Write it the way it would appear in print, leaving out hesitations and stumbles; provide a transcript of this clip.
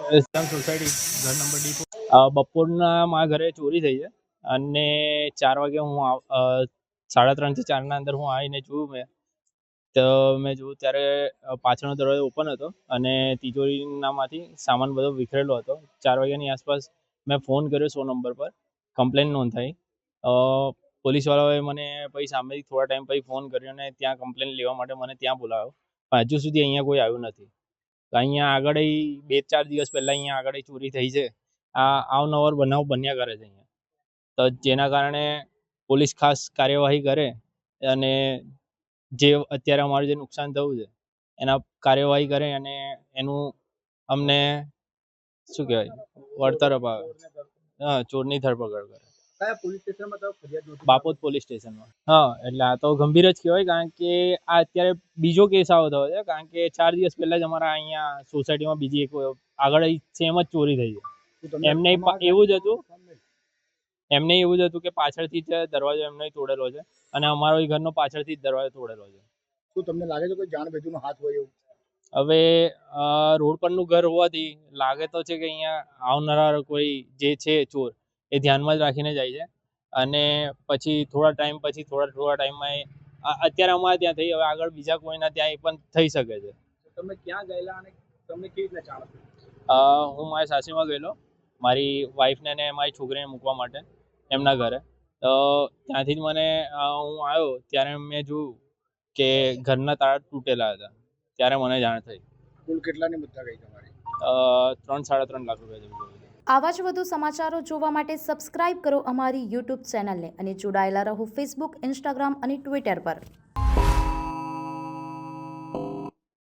Society ઘર number D4. બપોરના મારા ઘરે ચોરી થઈ છે અને 4 વાગે હું 3:30 થી 4ના અંદર હું આવીને જોયું મેં જોયું ત્યારે પાછળનો દરવાજો ઓપન હતો અને તિજોરીનામાંથી સામાન બધો વિખરેલો હતો. 4 વાગ્યાની આસપાસ મેં ફોન કર્યો 100 નંબર પર, કમ્પ્લેન નોંધાઈ. પોલીસવાળાઓએ મને પછી સામેથી થોડા ટાઈમ પછી ફોન કર્યો અને ત્યાં કમ્પ્લેન લેવા માટે મને ત્યાં બોલાવ્યો, પણ હજુ સુધી અહીંયા કોઈ આવ્યું નથી. અહીંયા આગળ 2-4 દિવસ પહેલાં અહીંયા આગળ ચોરી થઈ છે. આ અવનવર બનાવ બન્યા કરે છે અહીંયા, તો જેના કારણે પોલીસ ખાસ કાર્યવાહી કરે અને જે અત્યારે અમારું જે નુકસાન થયું છે એના કાર્યવાહી કરે અને એનું અમને શું કહેવાય વળતર અપાવે. ચોરની ધરપકડ કરે. કયા પોલીસ સ્ટેશનમાં તો ફરિયાદ નોંધી? બાપોદ પોલીસ સ્ટેશનમાં. એટલે આ તો ગંભીર જ કહેવાય, કારણ કે આ અત્યારે બીજો કેસ આવો થયો છે. કારણ કે 4 દિવસ પહેલા જ અમારા અહીંયા સોસાયટીમાં બીજી એક આગળ સેમ જ ચોરી થઈ છે. એમને એવું જ હતું કે પાછળથી જ દરવાજો એમને તોડેલો છે અને અમારો ઘરનો પાછળથી જ દરવાજો તોડેલો છે. શું તમને લાગે છે કોઈ જાણબેજુનો હાથ હોય એવું? હવે રોડ પરનું ઘર હોવાથી લાગે તો છે કે અહીંયા આવનારા કોઈ જે છે ચોર એ ધ્યાનમાં જ રાખીને જાય છે અને પછી થોડા ટાઈમમાં અત્યારે અમારે ત્યાં થઈ, હવે આગળ બીજા કોઈના ત્યાં એ પણ થઈ શકે છે. તમે ક્યાં ગયેલા અને તમને કેવી રીતે જાણ થઈ? હું મારી સાસરીમાં ગયેલો, મારી વાઈફને અને મારી છોકરીને મૂકવા માટે એમના ઘરે. તો ત્યાંથી જ હું આવ્યો ત્યારે મેં જોયું કે ઘરના તાળા તૂટેલા હતા, ત્યારે મને જાણ થઈ. કુલ કેટલાની મુદ્દા ગઈ તમારી? 3-3.5 લાખ રૂપિયા જેવું. આવા જ વધુ સમાચારો જોવા માટે સબસ્ક્રાઇબ કરો અમારી યુટ્યુબ ચેનલને અને જોડાયેલા રહો ફેસબુક, ઇન્સ્ટાગ્રામ અને ટ્વિટર પર.